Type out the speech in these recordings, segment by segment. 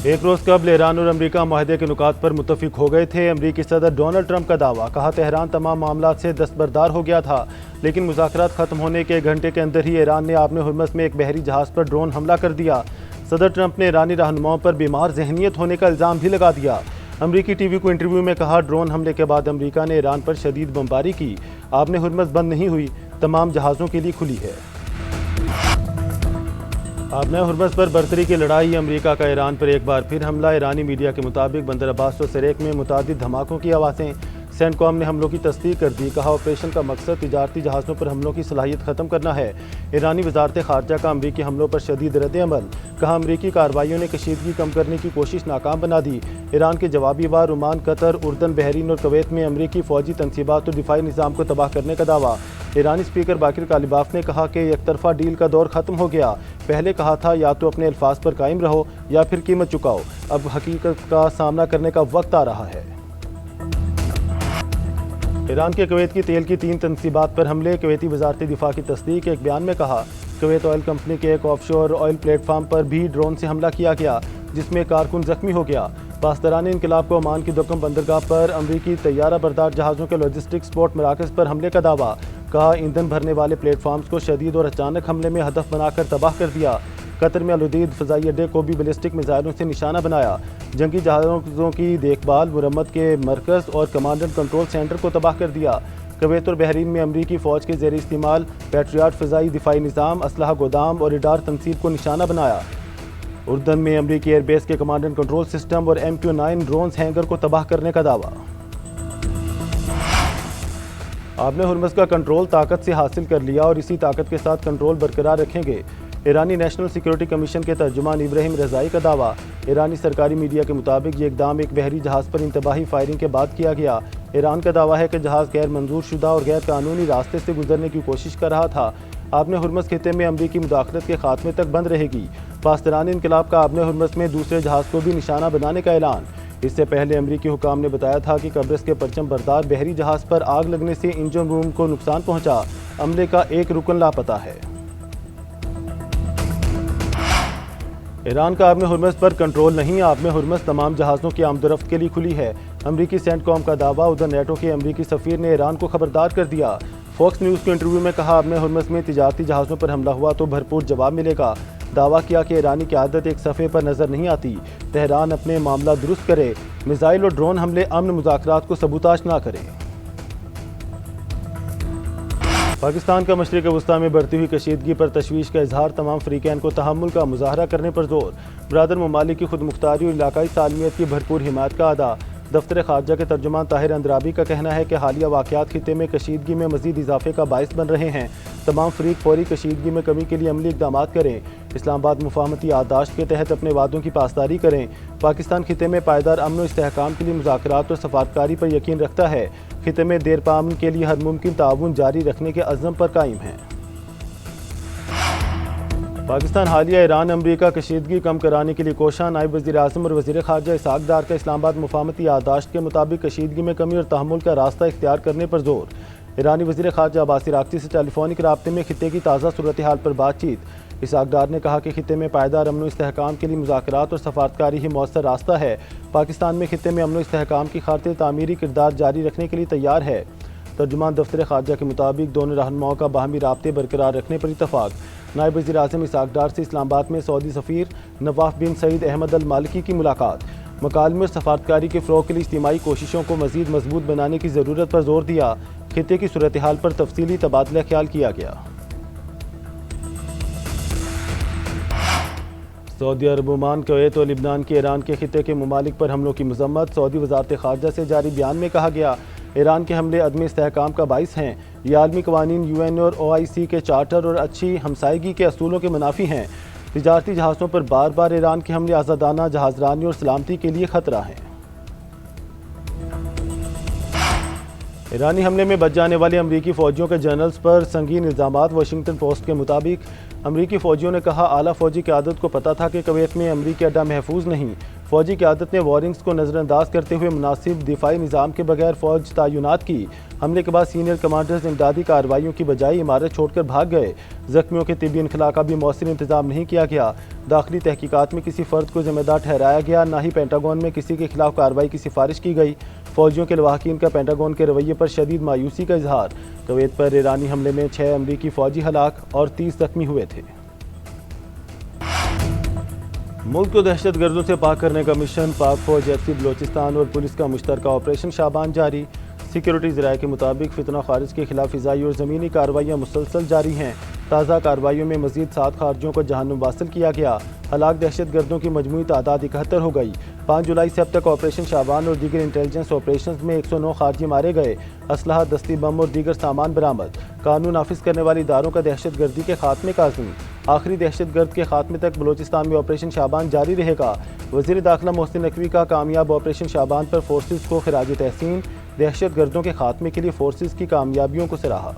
ایک روز قبل ایران اور امریکہ معاہدے کے نکات پر متفق ہو گئے تھے۔ امریکی صدر ڈونلڈ ٹرمپ کا دعویٰ، کہا تہران تمام معاملات سے دستبردار ہو گیا تھا، لیکن مذاکرات ختم ہونے کے ایک گھنٹے کے اندر ہی ایران نے آبِ ہرمز میں ایک بحری جہاز پر ڈرون حملہ کر دیا۔ صدر ٹرمپ نے ایرانی رہنماؤں پر بیمار ذہنیت ہونے کا الزام بھی لگا دیا۔ امریکی ٹی وی کو انٹرویو میں کہا، ڈرون حملے کے بعد امریکہ نے ایران پر شدید بمباری کی، آبِ ہرمز بند نہیں ہوئی، تمام جہازوں کے لیے کھلی ہے۔ آبِ ہرمز پر برتری کی لڑائی، امریکہ کا ایران پر ایک بار پھر حملہ۔ ایرانی میڈیا کے مطابق بندر عباس و سریک میں متعدد دھماکوں کی آوازیں۔ سینٹ کام نے حملوں کی تصدیق کر دی، کہا آپریشن کا مقصد تجارتی جہازوں پر حملوں کی صلاحیت ختم کرنا ہے۔ ایرانی وزارت خارجہ کا امریکی حملوں پر شدید رد عمل، کہا امریکی کارروائیوں نے کشیدگی کم کرنے کی کوشش ناکام بنا دی۔ ایران کے جوابی وار عمان، قطر، اردن، بحرین اور کویت میں امریکی فوجی تنصیبات اور دفاعی نظام کو تباہ کرنے کا دعویٰ۔ ایرانی اسپیکر باقر کالباف نے کہا کہ یک طرفہ ڈیل کا دور ختم ہو گیا، پہلے کہا تھا یا تو اپنے الفاظ پر قائم رہو یا پھر قیمت چکاؤ، اب حقیقت کا سامنا کرنے کا وقت آ رہا ہے۔ ایران کے کویت کی تیل کی 3 تنصیبات پر حملے، کویتی وزارت دفاع کی تصدیق۔ ایک بیان میں کہا، کویت آئل کمپنی کے ایک آف شور آئل پلیٹ فارم پر بھی ڈرون سے حملہ کیا گیا، جس میں کارکن زخمی ہو گیا۔ پاسداران انقلاب کو عمان کی دکم بندرگاہ پر امریکی طیارہ بردار جہازوں کے لاجسٹک سپورٹ مراکز پر حملے کا دعویٰ، کہا ایندھن بھرنے والے پلیٹ فارمز کو شدید اور اچانک حملے میں ہدف بنا کر تباہ کر دیا۔ قطر میں الحدید فضائی اڈے کو بھی بیلسٹک میزائلوں سے نشانہ بنایا۔ جنگی جہازوں کی دیکھ بھال، مرمت کے مرکز اور کمانڈ اینڈ کنٹرول سینٹر کو تباہ کر دیا۔ کویت اور بحرین میں امریکی فوج کے زیر استعمال پیٹریاٹ فضائی دفاعی نظام، اسلحہ گودام اور ریڈار تنصیب کو نشانہ بنایا۔ اردن میں امریکی ایئر بیس کے کمانڈ اینڈ کنٹرول سسٹم اور MQ-9 ڈرونز ہینگر کو تباہ کرنے کا دعویٰ۔ آبِ ہرمز کا کنٹرول طاقت سے حاصل کر لیا اور اسی طاقت کے ساتھ کنٹرول برقرار رکھیں گے، ایرانی نیشنل سیکیورٹی کمیشن کے ترجمان ابراہیم رضائی کا دعویٰ۔ ایرانی سرکاری میڈیا کے مطابق یہ اقدام ایک بحری جہاز پر انتباہی فائرنگ کے بعد کیا گیا۔ ایران کا دعویٰ ہے کہ جہاز غیر منظور شدہ اور غیر قانونی راستے سے گزرنے کی کوشش کر رہا تھا۔ آبِ ہرمز خطے میں امریکی مداخلت کے خاتمے تک بند رہے گی۔ پاسداران انقلاب کا آبِ ہرمز میں دوسرے جہاز کو بھی نشانہ بنانے کا اعلان۔ اس سے پہلے امریکی حکام نے بتایا تھا کہ قبرص کے پرچم بردار بحری جہاز پر آگ لگنے سے انجن روم کو نقصان پہنچا، عملے کا ایک رکن لاپتہ ہے۔ ایران کا آبِ ہرمز پر کنٹرول نہیں، آبِ ہرمز تمام جہازوں کی آمد و رفت کے لیے کھلی ہے، امریکی سینٹ کام کا دعویٰ۔ ادھر نیٹو کے امریکی سفیر نے ایران کو خبردار کر دیا۔ فاکس نیوز کے انٹرویو میں کہا، آبِ ہرمز میں تجارتی جہازوں پر حملہ ہوا تو بھرپور جواب ملے گا۔ دعویٰ کیا کہ ایرانی قیادت ایک صفحے پر نظر نہیں آتی، تہران اپنے معاملہ درست کرے، میزائل اور ڈرون حملے امن مذاکرات کو سبوتاژ نہ کرے۔ پاکستان کا مشرق وسطیٰ میں بڑھتی ہوئی کشیدگی پر تشویش کا اظہار، تمام فریقین کو تحمل کا مظاہرہ کرنے پر زور، برادر ممالک کی خود مختاری اور علاقائی سالمیت کی بھرپور حمایت کا ادا۔ دفتر خارجہ کے ترجمان طاہر اندرابی کا کہنا ہے کہ حالیہ واقعات خطے میں کشیدگی میں مزید اضافے کا باعث بن رہے ہیں، تمام فریق فوری کشیدگی میں کمی کے لیے عملی اقدامات کریں، اسلام آباد مفاہمتی یادداشت کے تحت اپنے وعدوں کی پاسداری کریں۔ پاکستان خطے میں پائیدار امن و استحکام کے لیے مذاکرات اور سفارتکاری پر یقین رکھتا ہے، خطے میں دیرپا امن کے لیے ہر ممکن تعاون جاری رکھنے کے عزم پر قائم ہے۔ پاکستان حالیہ ایران امریکہ کشیدگی کم کرانے کے لیے کوشاں، نائب وزیر اعظم اور وزیر خارجہ اسحاق ڈار کا اسلام آباد مفاہمتی یادداشت کے مطابق کشیدگی میں کمی اور تحمل کا راستہ اختیار کرنے پر زور۔ ایرانی وزیر خارجہ عباس عراقچی سے ٹیلی فونک رابطے میں خطے کی تازہ صورتحال پر بات چیت۔ اسحاق ڈار نے کہا کہ خطے میں پائیدار امن و استحکام کے لیے مذاکرات اور سفارتکاری ہی مؤثر راستہ ہے، پاکستان میں خطے میں امن و استحکام کی خاطر تعمیری کردار جاری رکھنے کے لیے تیار ہے۔ ترجمان دفتر خارجہ کے مطابق دونوں رہنماؤں کا باہمی رابطے برقرار رکھنے پر اتفاق۔ نائب وزیر اعظم اسحاق ڈار سے اسلام آباد میں سعودی سفیر نواف بن سعید احمد المالکی کی ملاقات، مکالمے اور سفارتکاری کے فروغ کے لیے اجتماعی کوششوں کو مزید مضبوط بنانے کی ضرورت پر زور دیا، خطے کی صورتحال پر تفصیلی تبادلہ خیال کیا گیا۔ سعودی عرب، عمان، کویت اور لبنان کی ایران کے خطے کے ممالک پر حملوں کی مذمت۔ سعودی وزارت خارجہ سے جاری بیان میں کہا گیا، ایران کے حملے عدم استحکام کا باعث ہیں، یہ عالمی قوانین، UN اور OIC کے چارٹر اور اچھی ہمسائیگی کے اصولوں کے منافی ہیں۔ تجارتی جہازوں پر بار بار ایران کے حملے آزادانہ جہازرانی اور سلامتی کے لیے خطرہ ہیں۔ ایرانی حملے میں بچ جانے والے امریکی فوجیوں کے جنرلز پر سنگین الزامات۔ واشنگٹن پوسٹ کے مطابق امریکی فوجیوں نے کہا، اعلیٰ فوجی قیادت کو پتہ تھا کہ کویت میں امریکی اڈہ محفوظ نہیں، فوجی قیادت نے وارنگز کو نظر انداز کرتے ہوئے مناسب دفاعی نظام کے بغیر فوج تعینات کی۔ حملے کے بعد سینئر کمانڈرز امدادی کارروائیوں کی بجائے عمارت چھوڑ کر بھاگ گئے۔ زخمیوں کے طبی انخلاء کا بھی مؤثر انتظام نہیں کیا گیا۔ داخلی تحقیقات میں کسی فرد کو ذمہ دار ٹھہرایا گیا، نہ ہی پینٹاگون میں کسی کے خلاف کارروائی کی سفارش کی گئی۔ فوجیوں کے لواحقین کا پینٹاگون کے رویے پر شدید مایوسی کا اظہار۔ کویت پر ایرانی حملے میں 6 امریکی فوجی ہلاک اور 30 زخمی ہوئے تھے۔ ملک کو دہشت گردوں سے پاک کرنے کا مشن، پاک فوج، ایف بلوچستان اور پولیس کا مشترکہ آپریشن شعبان جاری۔ سیکیورٹی ذرائع کے مطابق فتنہ خارج کے خلاف فضائی اور زمینی کارروائیاں مسلسل جاری ہیں۔ تازہ کارروائیوں میں مزید 7 خارجیوں کو جہنم واصل کیا گیا۔ ہلاک دہشت گردوں کی مجموعی تعداد 71 ہو گئی۔ 5 جولائی سے اب تک آپریشن شعبان اور دیگر انٹیلیجنس آپریشنز میں 109 خارجی مارے گئے۔ اسلحہ، دستی بم اور دیگر سامان برآمد۔ قانون نافذ کرنے والی اداروں کا دہشت گردی کے خاتمے کا عزم۔ آخری دہشت گرد کے خاتمے تک بلوچستان میں آپریشن شعبان جاری رہے گا۔ وزیر داخلہ محسن نقوی کا کامیاب آپریشن شعبان پر فورسز کو خراج تحسین، دہشت گردوں کے خاتمے کے لیے فورسز کی کامیابیوں کو سراہا۔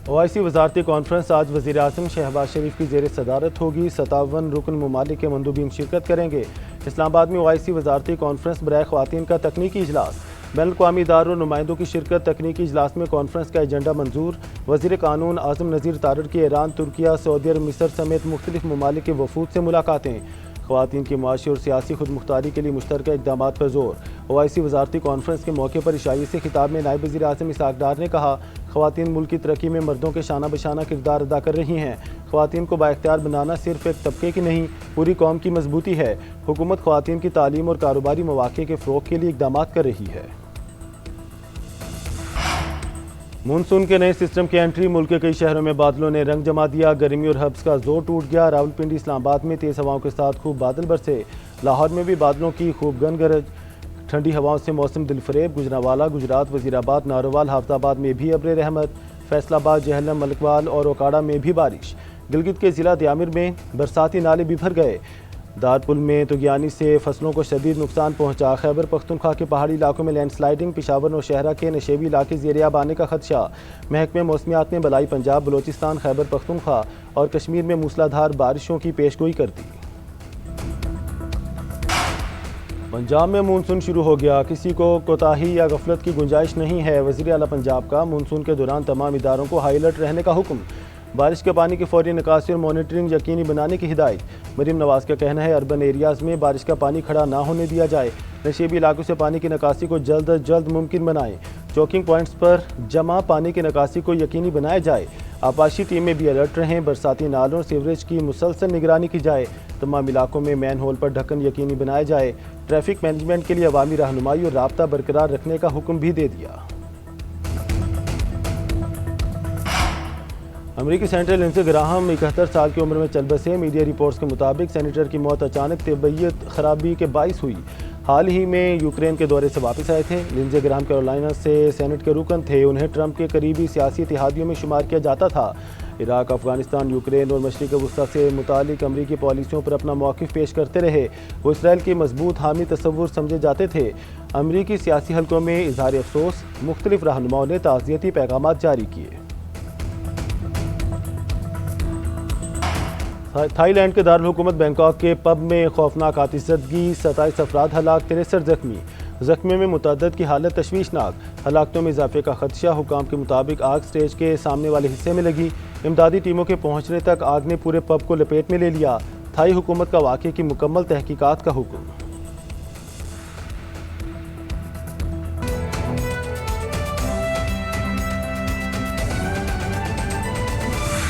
اوائسی وزارتی کانفرنس آج وزیر اعظم شہباز شریف کی زیر صدارت ہوگی۔ 57 رکن ممالک کے مندوبین شرکت کریں گے۔ اسلام آباد میں اوائسی وزارتی کانفرنس برائے خواتین کا تکنیکی اجلاس۔ بین الاقوامی اداروں اور نمائندوں کی شرکت۔ تکنیکی اجلاس میں کانفرنس کا ایجنڈا منظور۔ وزیر قانون اعظم نذیر تارڑ کی ایران، ترکیہ، سعودی عرب، مصر سمیت مختلف ممالک کے وفود سے ملاقاتیں۔ خواتین کی معاشی اور سیاسی خود مختاری کے لیے مشترکہ اقدامات پر زور۔ اوائسی وزارتی کانفرنس کے موقع پر عشائیے سے خطاب میں نائب وزیر اعظم اسحاق ڈار نے کہا، خواتین ملک کی ترقی میں مردوں کے شانہ بشانہ کردار ادا کر رہی ہیں۔ خواتین کو بااختیار بنانا صرف ایک طبقے کی نہیں، پوری قوم کی مضبوطی ہے۔ حکومت خواتین کی تعلیم اور کاروباری مواقع کے فروغ کے لیے اقدامات کر رہی ہے۔ مونسون کے نئے سسٹم کی انٹری، ملک کے کئی شہروں میں بادلوں نے رنگ جما دیا۔ گرمی اور ہبس کا زور ٹوٹ گیا۔ راولپنڈی، اسلام آباد میں تیز ہواؤں کے ساتھ خوب بادل برسے۔ لاہور میں بھی بادلوں کی خوب گن گرج، ٹھنڈی ہواؤں سے موسم دلفریب۔ گجرانوالہ، گجرات، وزیرآباد، ناروال، حافظ آباد میں بھی ابر رحمت۔ فیصل آباد، جہلم، ملکوال اور اوکاڑہ میں بھی بارش۔ گلگت کے ضلع دیامر میں برساتی نالے بھی بھر گئے۔ دارپل میں طغیانی سے فصلوں کو شدید نقصان پہنچا۔ خیبر پختونخوا کے پہاڑی علاقوں میں لینڈ سلائیڈنگ۔ پشاور، نوشہرہ کے نشیبی علاقے زیر آب آنے کا خدشہ۔ محکمہ موسمیات نے بلائی پنجاب، بلوچستان، خیبر پختونخوا اور کشمیر میں موسلادھار بارشوں کی پیشگوئی کر دی۔ پنجاب میں مونسون شروع ہو گیا، کسی کو کوتاہی یا غفلت کی گنجائش نہیں ہے۔ وزیر اعلیٰ پنجاب کا مونسون کے دوران تمام اداروں کو ہائی الرٹ رہنے کا حکم۔ بارش کے پانی کی فوری نکاسی اور مانیٹرنگ یقینی بنانے کی ہدایت۔ مریم نواز کا کہنا ہے اربن ایریاز میں بارش کا پانی کھڑا نہ ہونے دیا جائے۔ نشیبی علاقوں سے پانی کی نکاسی کو جلد از جلد ممکن بنائیں۔ چوکنگ پوائنٹس پر جمع پانی کی نکاسی کو یقینی بنایا جائے۔ آبپاشی ٹیمیں بھی الرٹ رہیں۔ برساتی نالوں اور سیوریج کی مسلسل نگرانی کی جائے۔ تمام علاقوں میں مین ہول پر ڈھکن یقینی بنایا جائے۔ ٹریفک مینجمنٹ کے لیے عوامی رہنمائی اور رابطہ برقرار رکھنے کا حکم بھی دے دیا۔ امریکی سینیٹر لنزے گراہم 71 سال کی عمر میں چل بسے۔ میڈیا رپورٹس کے مطابق سینیٹر کی موت اچانک طبیعت خرابی کے باعث ہوئی۔ حال ہی میں یوکرین کے دورے سے واپس آئے تھے۔ لنزے گراہم کیرولائنا سے سینٹ کے رکن تھے۔ انہیں ٹرمپ کے قریبی سیاسی اتحادیوں میں شمار کیا جاتا تھا۔ عراق، افغانستان، یوکرین اور مشرق وسطیٰ سے متعلق امریکی پالیسیوں پر اپنا موقف پیش کرتے رہے۔ وہ اسرائیل کے مضبوط حامی تصور سمجھے جاتے تھے۔ امریکی سیاسی حلقوں میں اظہار افسوس، مختلف رہنماؤں نے تعزیتی پیغامات جاری کیے۔ تھائی لینڈ کے دارالحکومت بینکاک کے پب میں خوفناک آتش زدگی، 27 افراد ہلاک، 63 زخمی۔ زخمیوں میں متعدد کی حالت تشویشناک۔ ہلاکتوں میں اضافے کا خدشہ۔ حکام کے مطابق آگ سٹیج کے سامنے والے حصے میں لگی۔ امدادی ٹیموں کے پہنچنے تک آگ نے پورے پب کو لپیٹ میں لے لیا۔ تھائی حکومت کا واقعے کی مکمل تحقیقات کا حکم۔